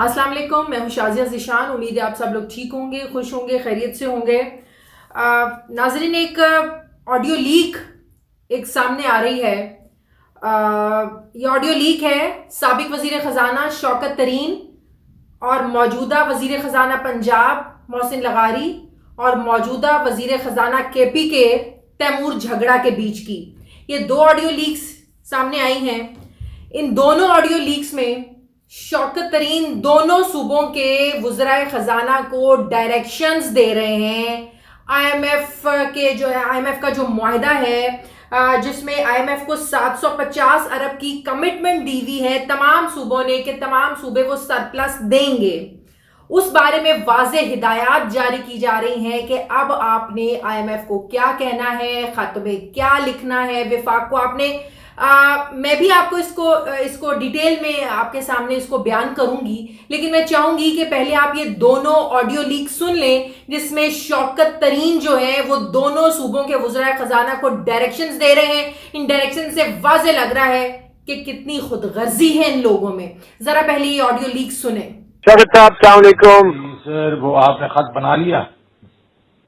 السلام علیکم، میں ہوں شازیہ ذیشان. امید ہے آپ سب لوگ ٹھیک ہوں گے، خوش ہوں گے، خیریت سے ہوں گے. ناظرین، ایک آڈیو لیک ایک سامنے آ رہی ہے. یہ آڈیو لیک ہے سابق وزیر خزانہ شوکت ترین اور موجودہ وزیر خزانہ پنجاب محسن لغاری اور موجودہ وزیر خزانہ کے پی کے تیمور جھگڑا کے بیچ کی. یہ دو آڈیو لیکس سامنے آئی ہیں. ان دونوں آڈیو لیکس میں شوکت ترین دونوں صوبوں کے وزرائے خزانہ کو ڈائریکشنز دے رہے ہیں. آئی ایم ایف کے جو ہے آئی ایم ایف کا جو معاہدہ ہے جس میں آئی ایم ایف کو 750 ارب کی کمٹمنٹ دی ہوئی ہے تمام صوبوں نے کہ تمام صوبے وہ سرپلس دیں گے، اس بارے میں واضح ہدایات جاری کی جا رہی ہیں کہ اب آپ نے آئی ایم ایف کو کیا کہنا ہے، خط میں کیا لکھنا ہے، وفاق کو آپ نے میں بھی آپ کو اس کو ڈیٹیل میں آپ کے سامنے اس کو بیان کروں گی، لیکن میں چاہوں گی کہ پہلے آپ یہ دونوں آڈیو لیک سن لیں جس میں شوکت ترین جو ہے وہ دونوں صوبوں کے وزرائے خزانہ کو ڈائریکشنز دے رہے ہیں. ان ڈائریکشن سے واضح لگ رہا ہے کہ کتنی خود غرضی ہے ان لوگوں میں. ذرا پہلے یہ آڈیو لیک سنیں. شوکت صاحب السلام علیکم. سر وہ آپ نے خط بنا لیا؟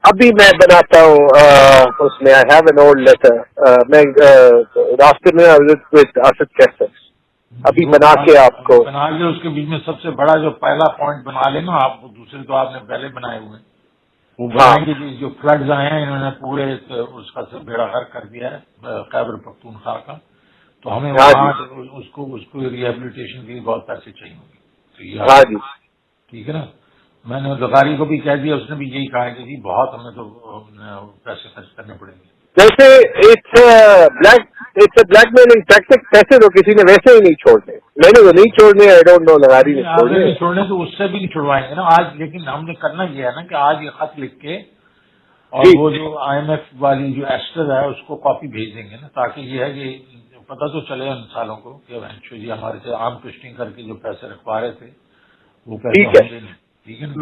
ابھی میں بناتا ہوں اس میں I have an old letter. میں راستے میں آصف کیسر ابھی بنا کے آپ کو بنا لیا. اس کے بیچ میں سب سے بڑا جو پہلا پوائنٹ بنا لینا آپ، دوسرے تو آپ نے پہلے بنائے ہوئے وہ بنائیں گے. جو فلڈز آئے ہیں انہوں نے پورے اس کا بیڑا غرق کر دیا ہے خیبر پختونخوا کا، تو ہمیں وہاں اس کو ریہیبلیٹیشن کے لیے بہت پیسے چاہیے ہوں گے. ٹھیک ہے نا؟ میں نے لغاری کو بھی کہہ دیا، اس نے بھی یہی کہا کہ جی بہت ہمیں تو پیسے خرچ کرنے پڑیں گے. جیسے بلیک میلنگ ٹیکٹک. پیسے تو کسی نے ویسے ہی نہیں چھوڑنے، میں نے وہ نہیں چھوڑنے. آئی ڈونٹ نو لغاری نے چھوڑنے تو اس سے بھی نہیں چھڑوائیں گے نا آج. لیکن ہم نے کرنا یہ ہے نا کہ آج یہ خط لکھ کے اور وہ جو آئی ایم ایف والی جو ایسٹر ہے اس کو کاپی بھیج دیں گے نا، تاکہ یہ ہے کہ پتہ تو چلے ان سالوں کو کہ جی ہمارے سے عام ٹوسٹنگ کر کے جو پیسے رکھوا رہے تھے وہ پیسے ہوں گے نہیں. ٹھیک ہے نا؟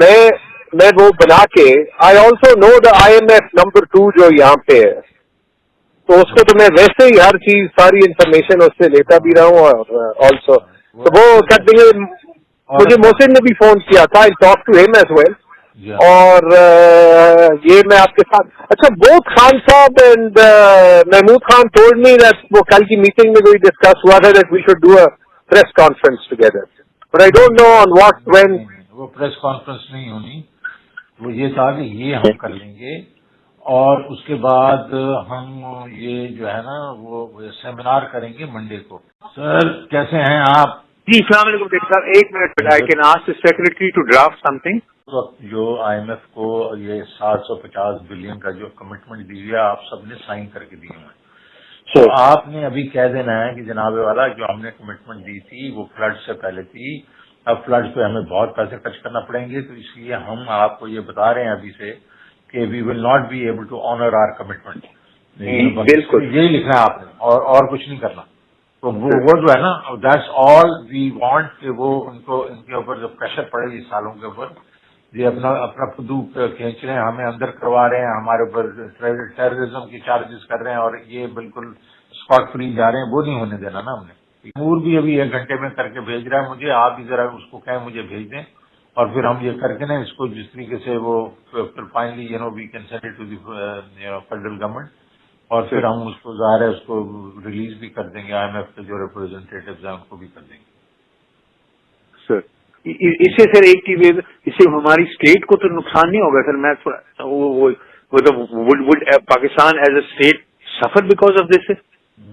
میں وہ بنا کے I also know the I M F number 2 جو یہاں پہ ہے، تو اس کو تو میں ویسے ہی ہر چیز ساری انفارمیشن اس سے لیتا بھی رہا ہوں. اور آلسو تو وہ کر دیں گے. مجھے محسن نے بھی فون کیا تھا، آئی ٹاک ٹو ہم ایز ویل. اور یہ میں آپ کے ساتھ اچھا both Khan Sahib and Mahmood Khan told me that وہ کل کی میٹنگ میں کوئی ڈسکس ہوا تھا that we should do a press conference together, but I don't know on what when. وہ پریس کانفرنس نہیں ہونی، وہ یہ تھا کہ یہ ہم کر لیں گے اور اس کے بعد ہم یہ جو ہے نا وہ سیمینار کریں گے منڈے کو. سر کیسے ہیں آپ؟ جی السلام علیکم ڈاکٹر صاحب. ایک minute I can ask the secretary to draft something. جو آئی ایم ایف کو یہ 750 بلین کا جو کمٹمنٹ دی ہے آپ سب نے سائن کر کے دیے ہیں، تو آپ نے ابھی کہہ دینا ہے کہ جناب والا جو ہم نے کمٹمنٹ دی تھی وہ فلڈ سے پہلے تھی، اب فلڈ پہ ہمیں بہت پیسے خرچ کرنا پڑیں گے، تو اس لیے ہم آپ کو یہ بتا رہے ہیں ابھی سے کہ we will not be able to honour our commitment. بالکل یہی لکھنا ہے آپ نے اور کچھ نہیں کرنا. تو وہ جو ہے نا دیٹس آل وی وانٹ کہ وہ ان کے اوپر جو پریشر پڑے اس سالوں کے اوپر، یہ اپنا خدو کھینچ رہے ہیں، ہمیں اندر کروا رہے ہیں، ہمارے اوپر ٹیررزم کی چارجز کر رہے ہیں اور یہ بالکل اسکاٹ فری جا رہے ہیں. وہ نہیں ہونے دینا نا ہم نے. نور بھی ابھی 1 گھنٹے میں کر کے بھیج رہا ہے مجھے، آپ بھی ذرا اس کو کہیں مجھے بھیج دیں اور پھر ہم یہ کر کے نا اس کو جس طریقے سے وہ پھر finally we can send it to the federal government اور پھر ہم اس کو ظاہر ہے اس کو ریلیز بھی کر دیں گے. آئی ایم ایف کے جو ریپرزینٹیٹیوز ہیں ان کو بھی کر دیں گے. سر اس سے سر ایک چیز، اس سے ہماری اسٹیٹ کو تو نقصان نہیں ہوگا سر؟ میں would Pakistan as a state suffer because of this?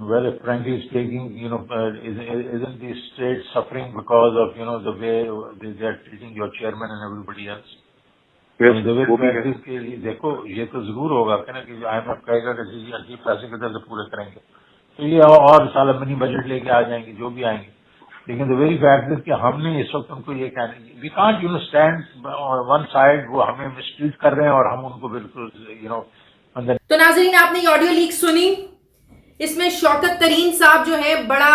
Well, frankly speaking, isn't the state suffering because of, the way they are treating your chairman and everybody else? دیکھو یہ تو ضرور ہوگا کہ نا کہ آئی ایم ایف کہے گا کہ جی عجیب پیسے کدھر سے پورے کریں گے تو یہ اور سال منی بجٹ لے کے آ جائیں گے جو بھی آئیں گے. لیکن the very fact is کہ ہم نے اس وقت ان کو یہ کہنا we can't stand one side, وہ ہمیں مسٹریٹ کر رہے ہیں اور ہم ان کو بالکل اندر. تو ناظرین آپ نے یہ آڈیو لیک سنی. اس میں شوکت ترین صاحب جو ہے بڑا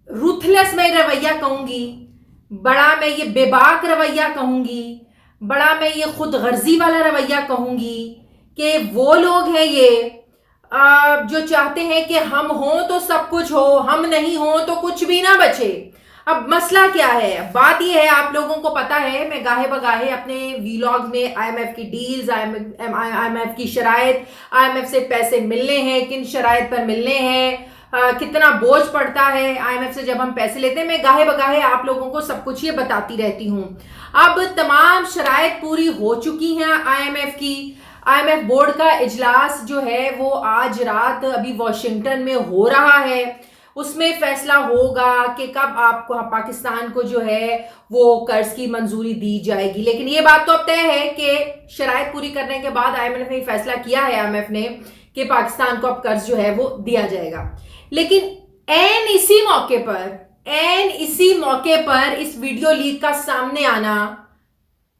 روتھلیس میں رویہ کہوں گی، بڑا میں یہ بے باک رویہ کہوں گی، بڑا میں یہ خود غرضی والا رویہ کہوں گی کہ وہ لوگ ہیں یہ جو چاہتے ہیں کہ ہم ہوں تو سب کچھ ہو، ہم نہیں ہوں تو کچھ بھی نہ بچے. اب مسئلہ کیا ہے؟ بات یہ ہے، آپ لوگوں کو پتا ہے میں گاہے بگاہے اپنے ویلاگ میں آئی ایم ایف کی ڈیلز، آئی ایم ایف کی شرائط، آئی ایم ایف سے پیسے ملنے ہیں، کن شرائط پر ملنے ہیں، کتنا بوجھ پڑتا ہے آئی ایم ایف سے جب ہم پیسے لیتے ہیں، میں گاہے بگاہے آپ لوگوں کو سب کچھ یہ بتاتی رہتی ہوں۔ اب تمام شرائط پوری ہو چکی ہیں آئی ایم ایف کی۔ آئی ایم ایف بورڈ کا اجلاس جو ہے وہ آج رات ابھی واشنگٹن میں ہو رہا ہے، اس میں فیصلہ ہوگا کہ کب آپ کو پاکستان کو جو ہے وہ قرض کی منظوری دی جائے گی۔ لیکن یہ بات تو اب طے ہے کہ شرائط پوری کرنے کے بعد آئی ایم ایف نے فیصلہ کیا ہے، آئی ایم ایف نے، کہ پاکستان کو اب قرض جو ہے وہ دیا جائے گا۔ لیکن اسی موقع پر اس ویڈیو لیک کا سامنے آنا،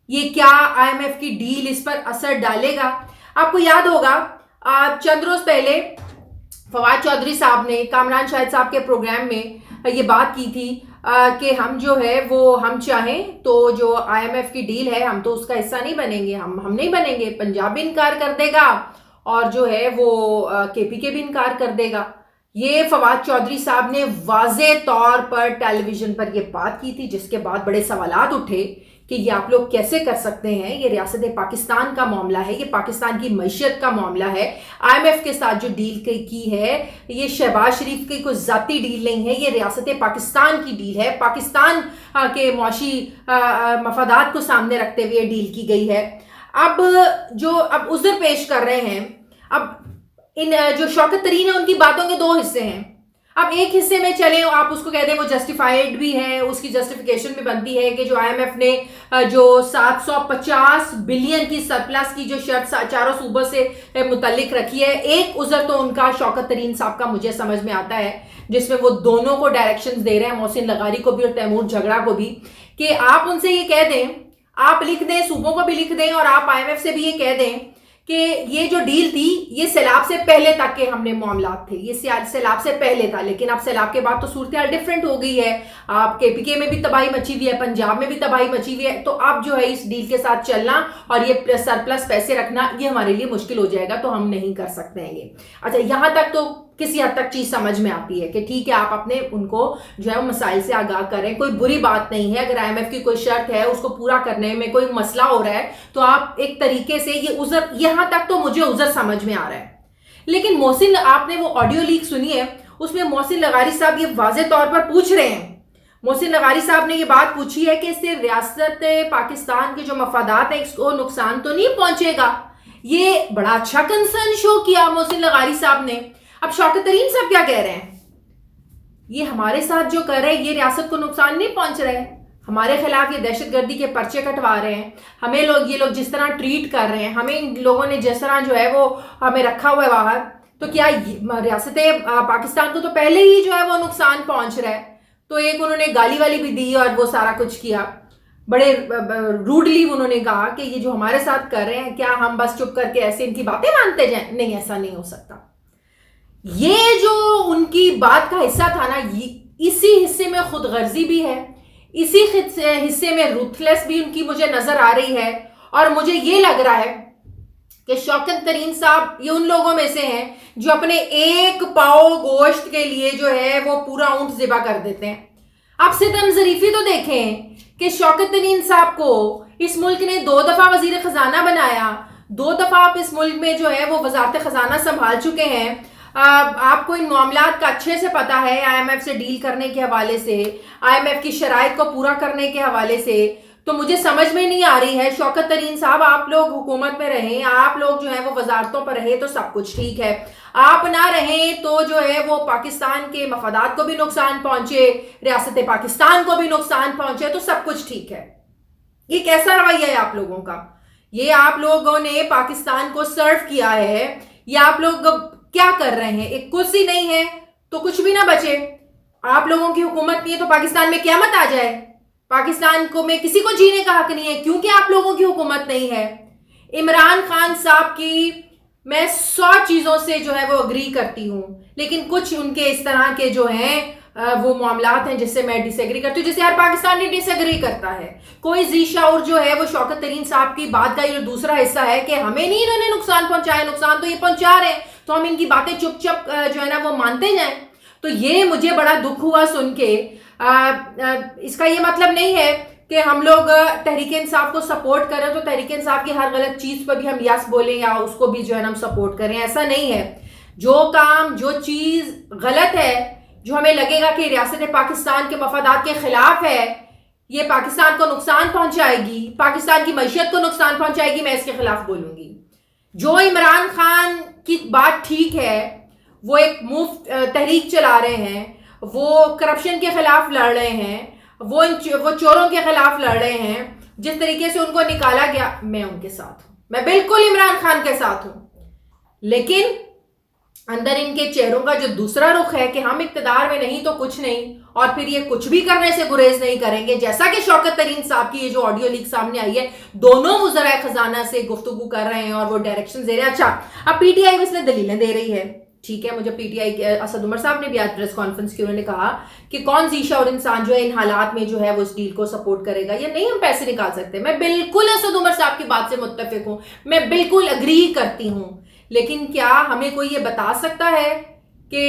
یہ کیا آئی ایم ایف کی ڈیل اس پر اثر ڈالے گا؟ آپ کو یاد ہوگا چند روز پہلے فواد چودھری صاحب نے کامران شاہد صاحب کے پروگرام میں یہ بات کی تھی کہ ہم جو ہے وہ ہم چاہیں تو جو آئی ایم ایف کی ڈیل ہے ہم تو اس کا حصہ نہیں بنیں گے، ہم نہیں بنیں گے، پنجاب بھی انکار کر دے گا اور جو ہے وہ کے پی کے بھی انکار کر دے گا۔ یہ فواد چودھری صاحب نے واضح طور پر ٹیلی ویژن پر یہ بات کی تھی، جس کے بعد بڑے سوالات اٹھے کہ یہ آپ لوگ کیسے کر سکتے ہیں، یہ ریاست پاکستان کا معاملہ ہے، یہ پاکستان کی معیشت کا معاملہ ہے۔ آئی ایم ایف کے ساتھ جو ڈیل کی ہے یہ شہباز شریف کی کوئی ذاتی ڈیل نہیں ہے، یہ ریاست پاکستان کی ڈیل ہے، پاکستان کے معاشی مفادات کو سامنے رکھتے ہوئے ڈیل کی گئی ہے۔ اب عذر پیش کر رہے ہیں، اب ان جو شوکت ترین ہیں ان کی باتوں کے دو حصے ہیں۔ اب ایک حصے میں چلیں آپ اس کو کہہ دیں وہ جسٹیفائیڈ بھی ہے، اس کی جسٹیفیکیشن بھی بنتی ہے کہ جو آئی ایم ایف نے جو 750 بلین کی سرپلس کی جو شرط چاروں صوبوں سے متعلق رکھی ہے، ایک عذر تو ان کا شوکت ترین صاحب کا مجھے سمجھ میں آتا ہے، جس میں وہ دونوں کو ڈائریکشنز دے رہے ہیں، محسن لغاری کو بھی اور تیمور جھگڑا کو بھی، کہ آپ ان سے یہ کہہ دیں، آپ لکھ دیں، صوبوں کو بھی لکھ دیں اور آپ آئی ایم ایف سے بھی یہ کہہ دیں کہ یہ جو ڈیل تھی یہ سیلاب سے پہلے تک کے ہم نے معاملات تھے، یہ سیلاب سے پہلے تھا، لیکن اب سیلاب کے بعد تو صورتحال ڈیفرنٹ ہو گئی ہے، آپ کے پی کے میں بھی تباہی مچی ہوئی ہے، پنجاب میں بھی تباہی مچی ہوئی ہے، تو اب جو ہے اس ڈیل کے ساتھ چلنا اور یہ سرپلس پیسے رکھنا یہ ہمارے لیے مشکل ہو جائے گا، تو ہم نہیں کر سکتے ہیں یہ۔ اچھا، یہاں تک تو کسی حد تک چیز سمجھ میں آتی ہے کہ ٹھیک ہے، آپ اپنے ان کو جو ہے مسائل سے آگاہ کریں، کوئی بری بات نہیں ہے، اگر آئی ایم ایف کی کوئی شرط ہے اس کو پورا کرنے میں کوئی مسئلہ ہو رہا ہے تو آپ ایک طریقے سے یہ عذر، یہاں تک تو مجھے عذر سمجھ میں آ رہا ہے۔ لیکن محسن، آپ نے وہ آڈیو لیک سنی ہے، اس میں محسن لغاری صاحب یہ واضح طور پر پوچھ رہے ہیں، محسن لغاری صاحب نے یہ بات پوچھی ہے کہ اس سے ریاست پاکستان کے جو مفادات ہیں اس کو نقصان تو نہیں پہنچے گا۔ یہ بڑا اچھا کنسرن شو کیا محسن لغاری صاحب نے۔ اب شوکت ترین صاحب کیا کہہ رہے ہیں؟ یہ ہمارے ساتھ جو کر رہے ہیں یہ ریاست کو نقصان نہیں پہنچ رہے ہیں، ہمارے خلاف یہ دہشت گردی کے پرچے کٹوا رہے ہیں، ہمیں یہ لوگ جس طرح ٹریٹ کر رہے ہیں، ہمیں ان لوگوں نے جس طرح جو ہے وہ ہمیں رکھا ہوا ہے باہر، تو کیا ریاست پاکستان کو تو پہلے ہی جو ہے وہ نقصان پہنچ رہا ہے؟ تو ایک انہوں نے گالی والی بھی دی اور وہ سارا کچھ کیا، بڑے روڈلی انہوں نے کہا کہ یہ جو ہمارے ساتھ کر رہے ہیں کیا ہم بس چپ کر کے ایسے ان کی باتیں مانتے جائیں؟ نہیں، ایسا نہیں ہو سکتا۔ یہ جو ان کی بات کا حصہ تھا نا، اسی حصے میں خود غرضی بھی ہے، اسی حصے میں روتھلیس بھی ان کی مجھے نظر آ رہی ہے، اور مجھے یہ لگ رہا ہے کہ شوکت ترین صاحب یہ ان لوگوں میں سے ہیں جو اپنے ایک پاؤ گوشت کے لیے جو ہے وہ پورا اونٹ ذبح کر دیتے ہیں۔ آپ ستم ظریفی تو دیکھیں کہ شوکت ترین صاحب کو اس ملک نے 2 دفعہ وزیر خزانہ بنایا، 2 دفعہ آپ اس ملک میں جو ہے وہ وزارت خزانہ سنبھال چکے ہیں، آپ کو ان معاملات کا اچھے سے پتا ہے، آئی ایم ایف سے ڈیل کرنے کے حوالے سے، آئی ایم ایف کی شرائط کو پورا کرنے کے حوالے سے، تو مجھے سمجھ میں نہیں آ رہی ہے شوکت ترین صاحب، آپ لوگ حکومت میں رہیں، آپ لوگ جو ہیں وہ وزارتوں پر رہے تو سب کچھ ٹھیک ہے، آپ نہ رہیں تو جو ہے وہ پاکستان کے مفادات کو بھی نقصان پہنچے، ریاست پاکستان کو بھی نقصان پہنچے تو سب کچھ ٹھیک ہے۔ یہ کیسا رویہ ہے آپ لوگوں کا؟ یہ آپ لوگوں نے پاکستان کو سرو کیا ہے، یا آپ لوگ کیا کر رہے ہیں؟ ایک کرسی نہیں ہے تو کچھ بھی نہ بچے، آپ لوگوں کی حکومت نہیں ہے تو پاکستان میں قیامت آ جائے، پاکستان کو میں کسی کو جینے کا حق نہیں ہے کیونکہ آپ لوگوں کی حکومت نہیں ہے۔ عمران خان صاحب کی میں 100 چیزوں سے جو ہے وہ اگری کرتی ہوں، لیکن کچھ ان کے اس طرح کے جو ہیں وہ معاملات ہیں جس سے میں ڈس ایگری کرتی ہوں، جسے ہر پاکستانی ڈس ایگری کرتا ہے۔ کوئی ذی شعور جو ہے وہ شوکت ترین صاحب کی بات کا یہ دوسرا حصہ ہے کہ ہمیں نہیں انہوں نے نقصان پہنچایا، نقصان تو یہ پہنچا رہے ہیں تو ہم ان کی باتیں چپ چپ جو ہے نا وہ مانتے جائیں۔ تو یہ مجھے بڑا دکھ ہوا سن کے اس کا یہ مطلب نہیں ہے کہ ہم لوگ تحریک انصاف کو سپورٹ کریں تو تحریک انصاف کی ہر غلط چیز پر بھی ہم یس بولیں یا اس کو بھی جو ہے ہم سپورٹ کریں. ایسا نہیں ہے. جو کام جو چیز غلط ہے, جو ہمیں لگے گا کہ ریاست پاکستان کے مفادات کے خلاف ہے, یہ پاکستان کو نقصان پہنچائے گی, پاکستان کی معیشت کو نقصان پہنچائے گی, میں اس کے خلاف بولوں گی. جو عمران خان کی بات ٹھیک ہے, وہ ایک مفت تحریک چلا رہے ہیں, وہ کرپشن کے خلاف لڑ رہے ہیں, وہ چوروں کے خلاف لڑ رہے ہیں, جس طریقے سے ان کو نکالا گیا, میں ان کے ساتھ ہوں, میں بالکل عمران خان کے ساتھ ہوں. لیکن اندر ان کے چہروں کا جو دوسرا رخ ہے کہ ہم اقتدار میں نہیں تو کچھ نہیں, اور پھر یہ کچھ بھی کرنے سے گریز نہیں کریں گے. جیسا کہ شوکت ترین صاحب کی یہ جو آڈیو لیک سامنے آئی ہے, دونوں وزراء خزانہ سے گفتگو کر رہے ہیں اور وہ ڈائریکشن دے رہے ہیں. اچھا, اب پی ٹی آئی اس نے دلیلیں دے رہی ہے, ٹھیک ہے. مجھے پی ٹی آئی کے اسد عمر صاحب نے بھی آج پریس کانفرنس کی, انہوں نے کہا کہ کون ذی شعور انسان جو ہے ان حالات میں جو ہے وہ اس ڈیل کو سپورٹ کرے گا یا نہیں, ہم پیسے نکال سکتے. میں بالکل اسد عمر صاحب کی بات سے متفق ہوں, میں بالکل اگری کرتی ہوں. لیکن کیا ہمیں کوئی یہ بتا سکتا ہے کہ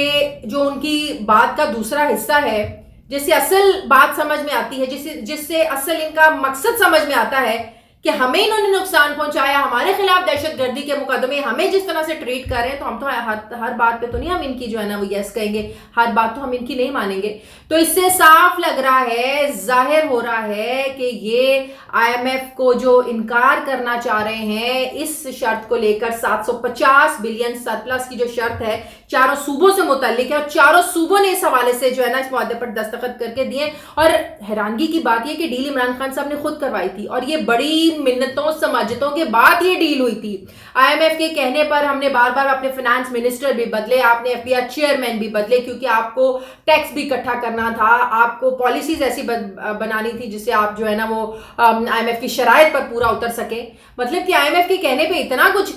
جو ان کی بات کا دوسرا حصہ ہے, جس سے اصل بات سمجھ میں آتی ہے, جس سے اصل ان کا مقصد سمجھ میں آتا ہے کہ ہمیں انہوں نے نقصان پہنچایا, ہمارے خلاف دہشت گردی کے مقدمے, ہمیں جس طرح سے ٹریٹ کر رہے ہیں, تو ہم تو ہر بات پہ تو نہیں ہم ان کی جو ہے نا وہ یس کہیں گے, ہر بات تو ہم ان کی نہیں مانیں گے. تو اس سے صاف لگ رہا ہے, ظاہر ہو رہا ہے کہ یہ آئی ایم ایف کو جو انکار کرنا چاہ رہے ہیں اس شرط کو لے کر, 750 بلین سرپلس کی جو شرط ہے چاروں صوبوں سے متعلق ہے, اور چاروں صوبوں نے اس حوالے سے جو ہے نا اس معاہدے پر دستخط کر کے دیے. اور حیرانگی کی بات یہ کہ ڈیل عمران خان صاحب نے خود کروائی تھی, اور یہ بڑی منتوں سماجتوں کے بعد یہ ڈیل ہوئی تھی. آئی ایم ایف کے کہنے پر ہم نے بار بار اپنے فنانس منسٹر بھی بدلے, آپ نے ایف بی آئی چیئرمین بھی بدلے, کیونکہ آپ کو ٹیکس بھی اکٹھا کرنا تھا, آپ کو پالیسیز ایسی بنانی تھی جس سے آپ جو ہے نا وہ آئی ایم ایف کی شرائط پر پورا اتر سکے. مطلب کہ آئی ایم ایف کے کہنے پہ اتنا کچھ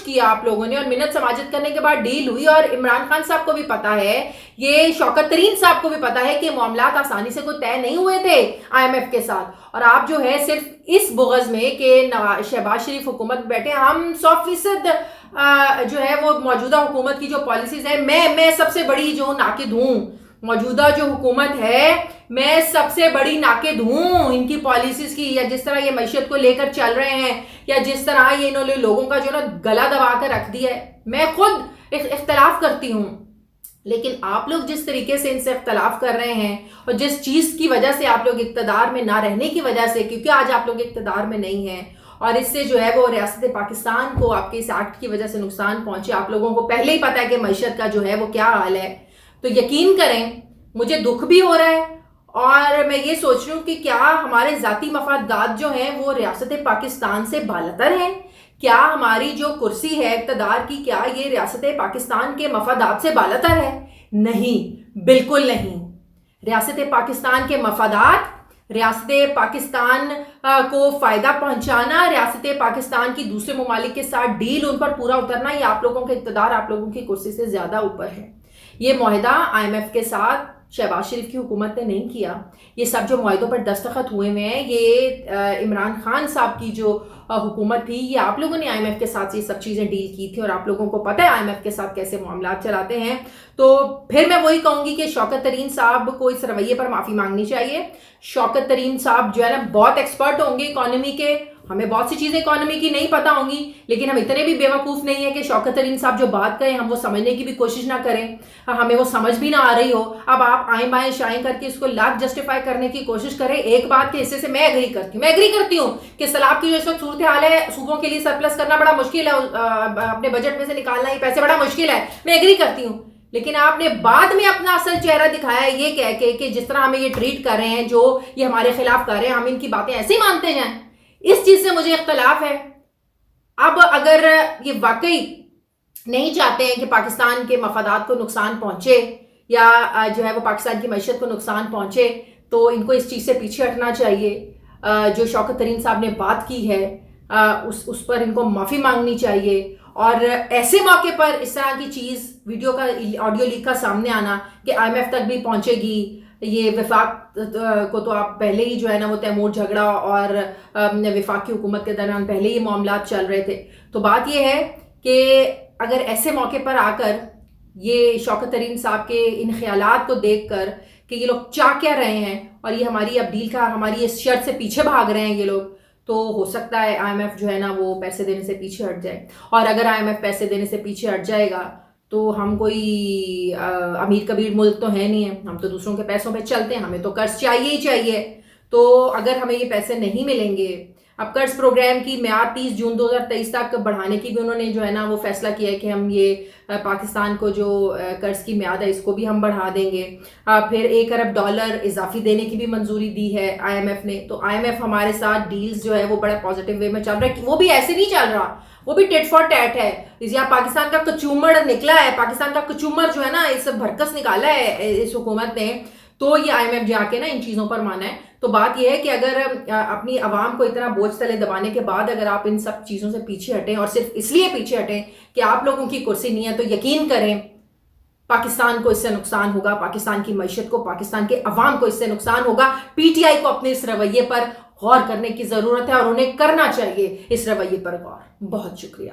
کیا آپ لوگوں نے, اور منت سماجت کرنے کے بعد ڈیل ہوئی. اور عمران خان صاحب کو بھی پتا ہے, یہ شوکت ترین صاحب کو بھی پتا ہے کہ معاملات آسانی سے کوئی طے نہیں ہوئے تھے آئی ایم ایف کے ساتھ. اور آپ جو ہے صرف اس بغض میں کہ شہباز شریف حکومت بیٹھے, ہم 100% جو ہے وہ موجودہ حکومت کی جو پالیسیز ہیں, میں سب سے بڑی جو ناقد ہوں, موجودہ جو حکومت ہے میں سب سے بڑی ناقد ہوں ان کی پالیسیز کی, یا جس طرح یہ معیشت کو لے کر چل رہے ہیں, یا جس طرح یہ انہوں نے لوگوں کا جو نا گلا دبا کر رکھ دیا ہے. میں خود اختلاف کرتی ہوں, لیکن آپ لوگ جس طریقے سے ان سے اختلاف کر رہے ہیں, اور جس چیز کی وجہ سے آپ لوگ اقتدار میں نہ رہنے کی وجہ سے, کیونکہ آج آپ لوگ اقتدار میں نہیں ہیں, اور اس سے جو ہے وہ ریاست پاکستان کو آپ کے اس ایکٹ کی وجہ سے نقصان پہنچے. آپ لوگوں کو پہلے ہی پتا ہے کہ معیشت کا جو ہے وہ کیا حال ہے. تو یقین کریں مجھے دکھ بھی ہو رہا ہے, اور میں یہ سوچ رہی ہوں کہ کیا ہمارے ذاتی مفادات جو ہیں وہ ریاست پاکستان سے بالاتر ہیں؟ کیا ہماری جو کرسی ہے اقتدار کی, کیا یہ ریاست پاکستان کے مفادات سے بالاتر ہے؟ نہیں, بالکل نہیں. ریاست پاکستان کے مفادات, ریاست پاکستان کو فائدہ پہنچانا, ریاست پاکستان کی دوسرے ممالک کے ساتھ ڈیل, ان پر پورا اترنا, یہ آپ لوگوں کے اقتدار, آپ لوگوں کی کرسی سے زیادہ اوپر ہے. یہ معاہدہ آئی ایم ایف کے ساتھ شہباز شریف کی حکومت نے نہیں کیا. یہ سب جو معاہدوں پر دستخط ہوئے ہیں, یہ عمران خان صاحب کی جو حکومت تھی, یہ آپ لوگوں نے آئی ایم ایف کے ساتھ یہ سب چیزیں ڈیل کی تھی, اور آپ لوگوں کو پتہ ہے آئی ایم ایف کے ساتھ کیسے معاملات چلاتے ہیں. تو پھر میں وہی کہوں گی کہ شوکت ترین صاحب کو اس رویے پر معافی مانگنی چاہیے. شوکت ترین صاحب جو ہے نا بہت ایکسپرٹ ہوں گے اکانومی کے, ہمیں بہت سی چیزیں اکانومی کی نہیں پتہ ہوں گی, لیکن ہم اتنے بھی بیوقوف نہیں ہیں کہ شوکت ترین صاحب جو بات کریں ہم وہ سمجھنے کی بھی کوشش نہ کریں, ہمیں وہ سمجھ بھی نہ آ رہی ہو. اب آپ آئیں بائیں شائیں کر کے اس کو لاکھ جسٹیفائی کرنے کی کوشش کریں. ایک بات کے حصے سے میں ایگری کرتی ہوں کہ سیلاب کی جو اس وقت صورتحال ہے, صوبوں کے لیے سرپلس کرنا بڑا مشکل ہے, اپنے بجٹ میں سے نکالنا یہ پیسے بڑا مشکل ہے, میں ایگری کرتی ہوں. لیکن آپ نے بعد میں اپنا اصل چہرہ دکھایا یہ کہہ کے کہ جس طرح ہمیں یہ ٹریٹ کر رہے ہیں, جو یہ ہمارے خلاف کر رہے ہیں, ہم ان کی باتیں ایسے ہی مانتے جائیں. اس چیز سے مجھے اختلاف ہے. اب اگر یہ واقعی نہیں چاہتے ہیں کہ پاکستان کے مفادات کو نقصان پہنچے, یا جو ہے وہ پاکستان کی معیشت کو نقصان پہنچے, تو ان کو اس چیز سے پیچھے ہٹنا چاہیے. جو شوکت ترین صاحب نے بات کی ہے اس پر ان کو معافی مانگنی چاہیے. اور ایسے موقع پر اس طرح کی چیز ویڈیو کا آڈیو لیک کا سامنے آنا کہ آئی ایم ایف تک بھی پہنچے گی, یہ وفاق کو تو آپ پہلے ہی جو ہے نا وہ تیمور جھگڑا اور وفاق کی حکومت کے درمیان پہلے ہی معاملات چل رہے تھے. تو بات یہ ہے کہ اگر ایسے موقع پر آ کر یہ شوکت ترین صاحب کے ان خیالات کو دیکھ کر کہ یہ لوگ چاہ کیا رہے ہیں اور یہ ہماری اب ڈیل کا ہماری اس شرط سے پیچھے بھاگ رہے ہیں یہ لوگ، تو ہو سکتا ہے آئی ایم ایف جو ہے نا وہ پیسے دینے سے پیچھے ہٹ جائے. اور اگر آئی ایم ایف پیسے دینے سے پیچھے ہٹ جائے گا تو ہم کوئی امیر کبیر ملک تو ہے نہیں ہے، ہم تو دوسروں کے پیسوں پہ چلتے ہیں، ہمیں تو قرض چاہیے ہی چاہیے. تو اگر ہمیں یہ پیسے نہیں ملیں گے، اب قرض پروگرام کی میعاد 30 جون 2023 تک بڑھانے کی بھی انہوں نے جو ہے نا وہ فیصلہ کیا ہے کہ ہم یہ پاکستان کو جو قرض کی میعاد ہے اس کو بھی ہم بڑھا دیں گے. پھر $1 ارب اضافی دینے کی بھی منظوری دی ہے آئی ایم ایف نے. تو آئی ایم ایف ہمارے ساتھ ڈیلز جو ہے وہ بڑا پازیٹیو وے میں چل رہا ہے، وہ بھی ایسے نہیں چل رہا، وہ بھی ٹیٹ فار ٹیٹ ہے. یہاں پاکستان کا کچومر نکلا ہے، پاکستان کا کچومر جو ہے نا اس بھرکس نکالا ہے اس حکومت نے، تو یہ آئی ایم ایف جا کے نا ان چیزوں پر مانا ہے. تو بات یہ ہے کہ اگر اپنی عوام کو اتنا بوجھ تلے دبانے کے بعد اگر آپ ان سب چیزوں سے پیچھے ہٹیں اور صرف اس لیے پیچھے ہٹیں کہ آپ لوگوں کی کرسی نہیں ہے، تو یقین کریں پاکستان کو اس سے نقصان ہوگا، پاکستان کی معیشت کو، پاکستان کے عوام کو اس سے نقصان ہوگا. پی ٹی آئی کو اپنے اس رویے پر غور کرنے کی ضرورت ہے اور انہیں کرنا چاہیے اس رویے پر غور. بہت شکریہ.